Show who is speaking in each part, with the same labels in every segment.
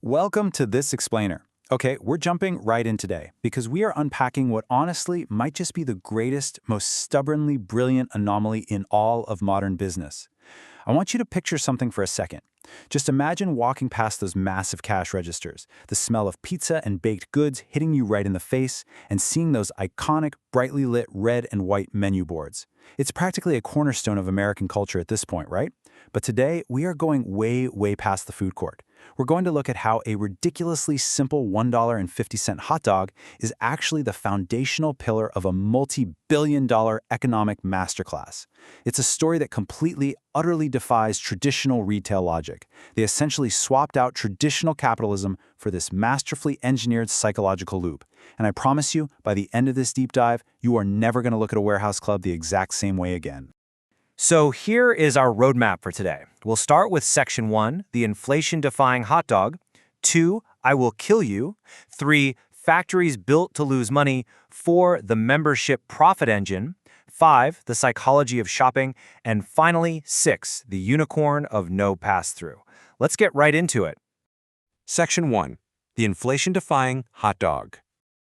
Speaker 1: Welcome to This Explainer. Okay, we're jumping right in today because we are unpacking what honestly might just be the greatest, most stubbornly brilliant anomaly in all of modern business. I want you to picture something for a second. Just imagine walking past those massive cash registers, the smell of pizza and baked goods hitting you right in the face, and seeing those iconic, brightly lit red and white menu boards. It's practically a cornerstone of American culture at this point, right? But today, we are going way past the food court. We're going to look at how a ridiculously simple $1.50 hot dog is actually the foundational pillar of a multi-billion-dollar economic masterclass. It's a story that completely, utterly defies traditional retail logic. They essentially swapped out traditional capitalism for this masterfully engineered psychological loop. And I promise you, by the end of this deep dive, you are never going to look at a warehouse club the exact same way again.
Speaker 2: So here is our roadmap for today. We'll start with Section 1, the inflation-defying hot dog. 2, I will kill you. 3, factories built to lose money. 4, the membership profit engine. 5, the psychology of shopping. And finally, 6, the unicorn of no pass-through. Let's get right into it.
Speaker 3: Section 1, the inflation-defying hot dog.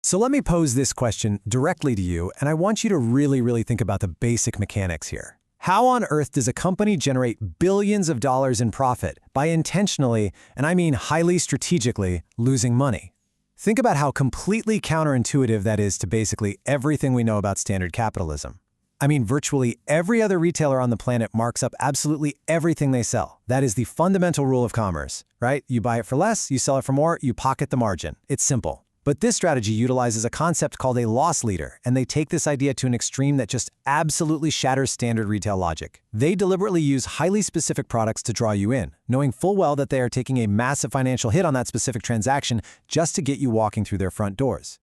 Speaker 4: So let me pose this question directly to you, and I want you to really think about the basic mechanics here. How on earth does a company generate billions of dollars in profit by intentionally, and I mean highly strategically, losing money? Think about how completely counterintuitive that is to basically everything we know about standard capitalism. I mean, virtually every other retailer on the planet marks up absolutely everything they sell. That is the fundamental rule of commerce, right? You buy it for less, you sell it for more, you pocket the margin. It's simple. But this strategy utilizes a concept called a loss leader, and they take this idea to an extreme that just absolutely shatters standard retail logic. They deliberately use highly specific products to draw you in, knowing full well that they are taking a massive financial hit on that specific transaction just to get you walking through their front doors.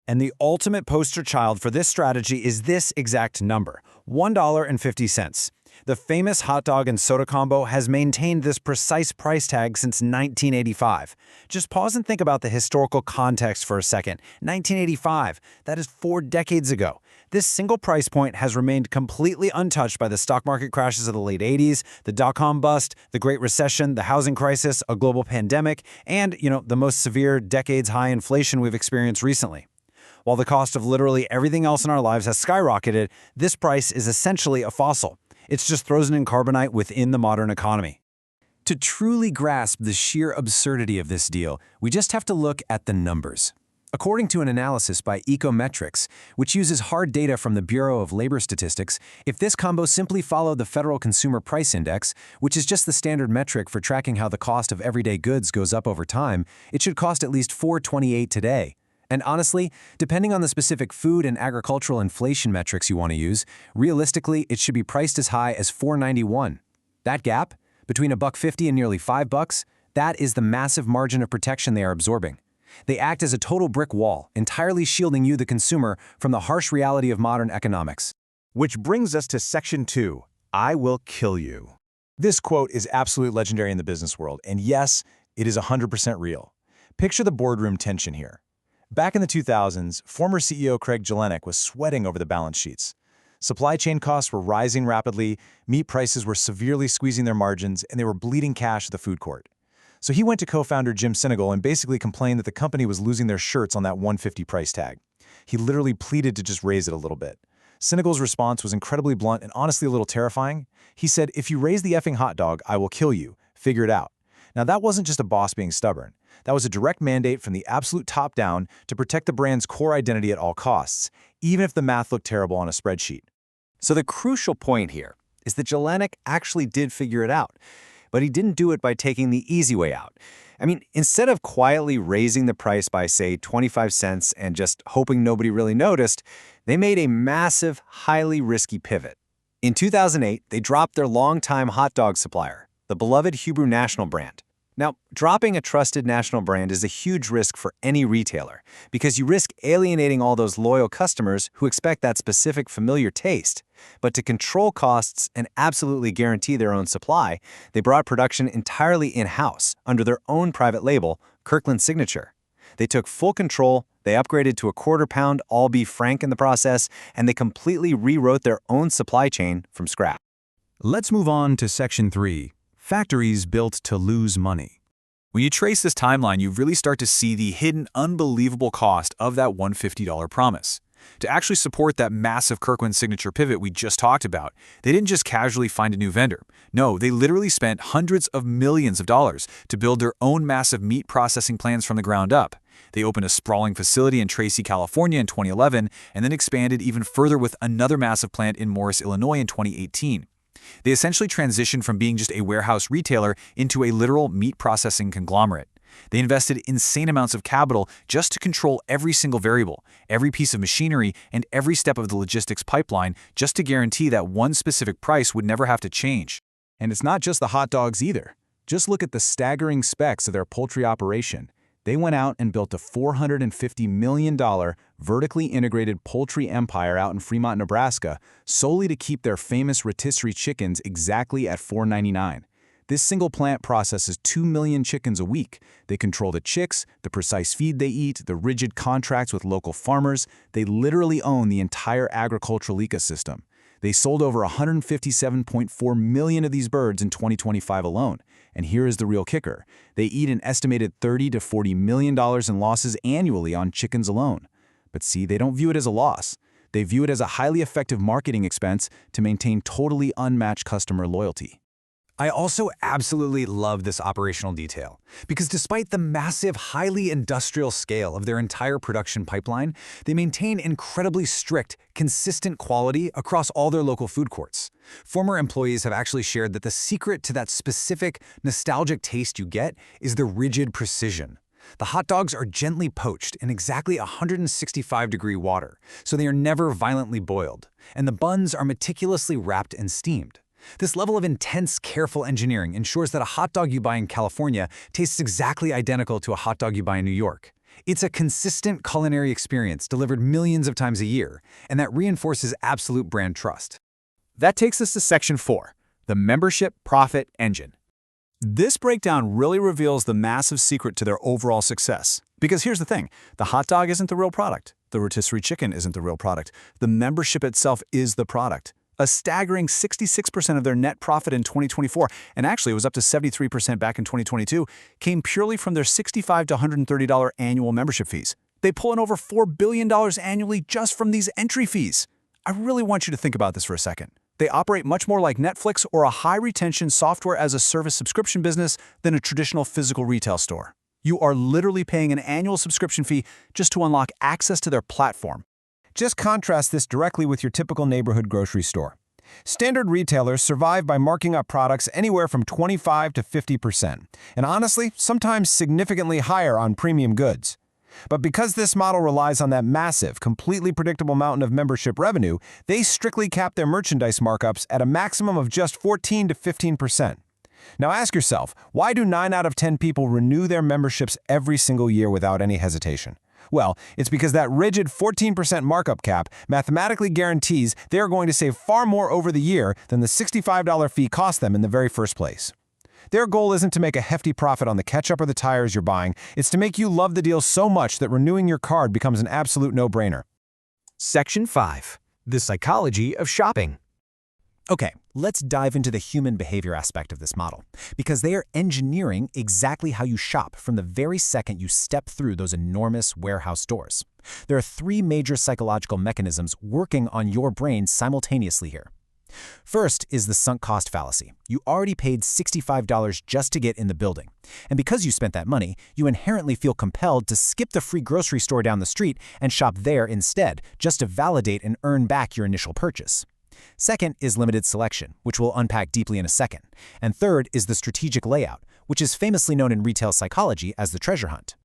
Speaker 1: And the ultimate poster child for this strategy is this exact number, $1.50. The famous hot dog and soda combo has maintained this precise price tag since 1985. Just pause and think about the historical context for a second. 1985, that is 4 decades ago. This single price point has remained completely untouched by the stock market crashes of the late 80s, the dot-com bust, the Great Recession, the housing crisis, a global pandemic, and, the most severe decades-high inflation we've experienced recently. While the cost of literally everything else in our lives has skyrocketed, this price is essentially a fossil. It's just frozen in carbonite within the modern economy.
Speaker 4: To truly grasp the sheer absurdity of this deal, we just have to look at the numbers. According to an analysis by Ecometrics, which uses hard data from the Bureau of Labor Statistics, if this combo simply followed the Federal Consumer Price Index, which is just the standard metric for tracking how the cost of everyday goods goes up over time, it should cost at least $4.28 today. And honestly, depending on the specific food and agricultural inflation metrics you want to use, realistically, it should be priced as high as $4.91. That gap, between $1.50 and nearly $5, that is the massive margin of protection they are absorbing. They act as a total brick wall, entirely shielding you, the consumer, from the harsh reality of modern economics.
Speaker 5: Which brings us to Section 2, I will kill you. This quote is absolutely legendary in the business world, and yes, it is 100% real. Picture the boardroom tension here. Back in the 2000s, former CEO Craig Jelinek was sweating over the balance sheets. Supply chain costs were rising rapidly, meat prices were severely squeezing their margins, and they were bleeding cash at the food court. So he went to co-founder Jim Sinegal and basically complained that the company was losing their shirts on that $1.50 price tag. He literally pleaded to just raise it a little bit. Sinegal's response was incredibly blunt and honestly a little terrifying. He said, "If you raise the effing hot dog, I will kill you. Figure it out." Now, that wasn't just a boss being stubborn. That was a direct mandate from the absolute top down to protect the brand's core identity at all costs, even if the math looked terrible on a spreadsheet.
Speaker 2: So the crucial point here is that Jelinek actually did figure it out, but he didn't do it by taking the easy way out. I mean, instead of quietly raising the price by, say, 25 cents and just hoping nobody really noticed, they made a massive, highly risky pivot. In 2008, they dropped their longtime hot dog supplier, the beloved Hebrew National brand. Now, dropping a trusted national brand is a huge risk for any retailer because you risk alienating all those loyal customers who expect that specific familiar taste. But to control costs and absolutely guarantee their own supply, they brought production entirely in-house under their own private label, Kirkland Signature. They took full control, they upgraded to a quarter-pound all-beef frank in the process, and they completely rewrote their own supply chain from scratch.
Speaker 1: Let's move on to Section 3, factories built to lose money. When you trace this timeline, you really start to see the hidden, unbelievable cost of that $150 promise. To actually support that massive Kirkland signature pivot we just talked about, they didn't just casually find a new vendor. No, they literally spent hundreds of millions of dollars to build their own massive meat processing plants from the ground up. They opened a sprawling facility in Tracy, California in 2011, and then expanded even further with another massive plant in Morris, Illinois in 2018. They essentially transitioned from being just a warehouse retailer into a literal meat processing conglomerate. They invested insane amounts of capital just to control every single variable, every piece of machinery, and every step of the logistics pipeline just to guarantee that one specific price would never have to change.
Speaker 5: And it's not just the hot dogs either. Just look at the staggering specs of their poultry operation. They went out and built a $450 million vertically integrated poultry empire out in Fremont, Nebraska, solely to keep their famous rotisserie chickens exactly at $4.99. This single plant processes 2 million chickens a week. They control the chicks, the precise feed they eat, the rigid contracts with local farmers. They literally own the entire agricultural ecosystem. They sold over 157.4 million of these birds in 2025 alone. And here is the real kicker. They eat an estimated $30 to $40 million in losses annually on chickens alone. But see, they don't view it as a loss. They view it as a highly effective marketing expense to maintain totally unmatched customer loyalty.
Speaker 4: I also absolutely love this operational detail, because despite the massive, highly industrial scale of their entire production pipeline, they maintain incredibly strict, consistent quality across all their local food courts. Former employees have actually shared that the secret to that specific, nostalgic taste you get is the rigid precision. The hot dogs are gently poached in exactly 165-degree water, so they are never violently boiled, and the buns are meticulously wrapped and steamed. This level of intense, careful engineering ensures that a hot dog you buy in California tastes exactly identical to a hot dog you buy in New York. It's a consistent culinary experience delivered millions of times a year, and that reinforces absolute brand trust.
Speaker 1: That takes us to Section 4, the membership profit engine. This breakdown really reveals the massive secret to their overall success. Because here's the thing, the hot dog isn't the real product. The rotisserie chicken isn't the real product. The membership itself is the product. A staggering 66% of their net profit in 2024, and actually it was up to 73% back in 2022, came purely from their $65 to $130 annual membership fees. They pull in over $4 billion annually just from these entry fees. I really want you to think about this for a second. They operate much more like Netflix or a high-retention software-as-a-service subscription business than a traditional physical retail store. You are literally paying an annual subscription fee just to unlock access to their platform.
Speaker 5: Just contrast this directly with your typical neighborhood grocery store. Standard retailers survive by marking up products anywhere from 25 to 50%, and honestly, sometimes significantly higher on premium goods. But because this model relies on that massive, completely predictable mountain of membership revenue, they strictly cap their merchandise markups at a maximum of just 14 to 15%. Now ask yourself, why do 9 out of 10 people renew their memberships every single year without any hesitation? Well, it's because that rigid 14% markup cap mathematically guarantees they are going to save far more over the year than the $65 fee cost them in the very first place. Their goal isn't to make a hefty profit on the ketchup or the tires you're buying, it's to make you love the deal so much that renewing your card becomes an absolute no-brainer.
Speaker 2: Section 5. The psychology of shopping.
Speaker 4: Okay, let's dive into the human behavior aspect of this model, because they are engineering exactly how you shop from the very second you step through those enormous warehouse doors. There are 3 major psychological mechanisms working on your brain simultaneously here. First is the sunk cost fallacy. You already paid $65 just to get in the building. And because you spent that money, you inherently feel compelled to skip the free grocery store down the street and shop there instead, just to validate and earn back your initial purchase. Second is limited selection, which we'll unpack deeply in a second. And third is the strategic layout, which is famously known in retail psychology as the treasure hunt.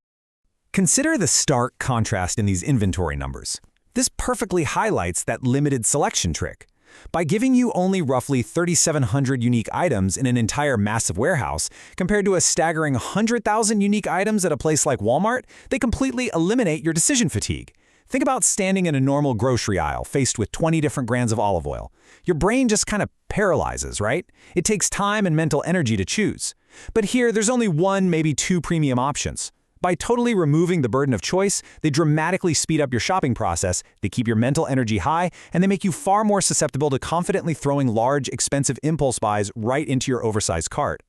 Speaker 1: Consider the stark contrast in these inventory numbers. This perfectly highlights that limited selection trick. By giving you only roughly 3,700 unique items in an entire massive warehouse, compared to a staggering 100,000 unique items at a place like Walmart, they completely eliminate your decision fatigue. Think about standing in a normal grocery aisle faced with 20 different brands of olive oil. Your brain just kind of paralyzes, right? It takes time and mental energy to choose. But here, there's only 1, maybe 2 premium options. By totally removing the burden of choice, they dramatically speed up your shopping process, they keep your mental energy high, and they make you far more susceptible to confidently throwing large, expensive impulse buys right into your oversized cart.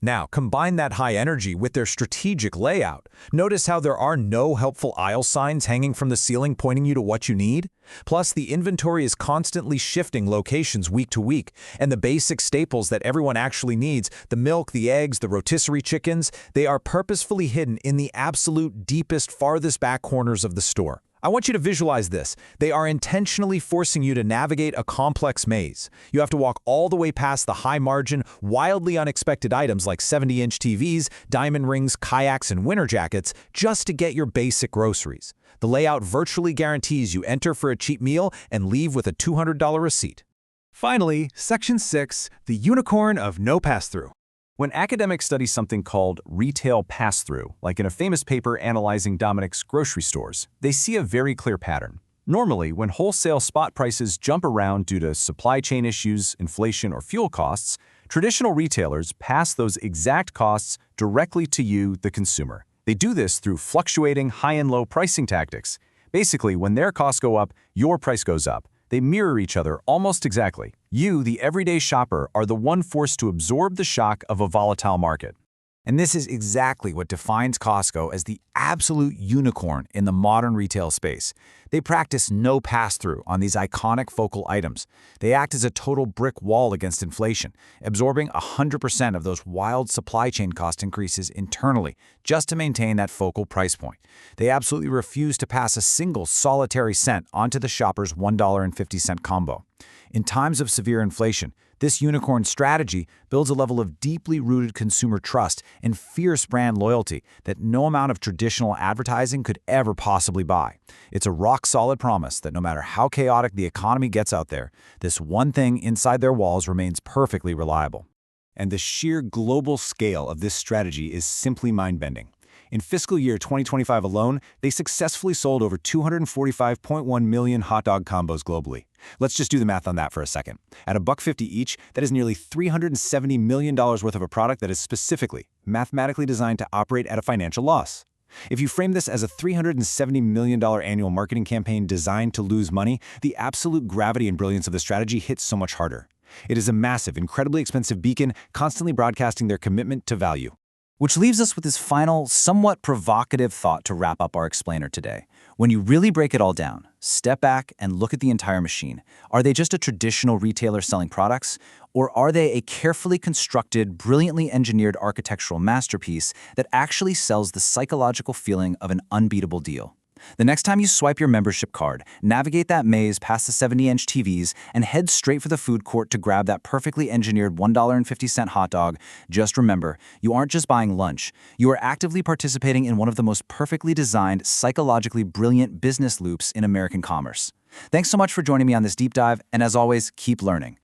Speaker 5: Now, combine that high energy with their strategic layout. Notice how there are no helpful aisle signs hanging from the ceiling pointing you to what you need? Plus, the inventory is constantly shifting locations week to week, and the basic staples that everyone actually needs, the milk, the eggs, the rotisserie chickens, they are purposefully hidden in the absolute deepest, farthest back corners of the store. I want you to visualize this. They are intentionally forcing you to navigate a complex maze. You have to walk all the way past the high-margin, wildly unexpected items like 70-inch TVs, diamond rings, kayaks, and winter jackets just to get your basic groceries. The layout virtually guarantees you enter for a cheap meal and leave with a $200 receipt. Finally, Section 6, the unicorn of no pass-through.
Speaker 1: When academics study something called retail pass-through, like in a famous paper analyzing Dominic's grocery stores, they see a very clear pattern. Normally, when wholesale spot prices jump around due to supply chain issues, inflation, or fuel costs, traditional retailers pass those exact costs directly to you, the consumer. They do this through fluctuating high and low pricing tactics. Basically, when their costs go up, your price goes up. They mirror each other almost exactly. You, the everyday shopper, are the one forced to absorb the shock of a volatile market.
Speaker 5: And this is exactly what defines Costco as the absolute unicorn in the modern retail space. They practice no pass-through on these iconic focal items. They act as a total brick wall against inflation, absorbing 100% of those wild supply chain cost increases internally just to maintain that focal price point. They absolutely refuse to pass a single solitary cent onto the shopper's $1.50 combo. In times of severe inflation, this unicorn strategy builds a level of deeply rooted consumer trust and fierce brand loyalty that no amount of traditional advertising could ever possibly buy. It's a rock-solid promise that no matter how chaotic the economy gets out there, this one thing inside their walls remains perfectly reliable. And the sheer global scale of this strategy is simply mind-bending. In fiscal year 2025 alone, they successfully sold over 245.1 million hot dog combos globally. Let's just do the math on that for a second. At $1.50 each, that is nearly $370 million worth of a product that is specifically, mathematically designed to operate at a financial loss. If you frame this as a $370 million annual marketing campaign designed to lose money, the absolute gravity and brilliance of the strategy hits so much harder. It is a massive, incredibly expensive beacon constantly broadcasting their commitment to value.
Speaker 1: Which leaves us with this final, somewhat provocative thought to wrap up our explainer today. When you really break it all down, step back and look at the entire machine. Are they just a traditional retailer selling products? Or are they a carefully constructed, brilliantly engineered architectural masterpiece that actually sells the psychological feeling of an unbeatable deal? The next time you swipe your membership card, navigate that maze past the 70-inch TVs and head straight for the food court to grab that perfectly engineered $1.50 hot dog, just remember, you aren't just buying lunch. You are actively participating in one of the most perfectly designed, psychologically brilliant business loops in American commerce. Thanks so much for joining me on this deep dive, and as always, keep learning.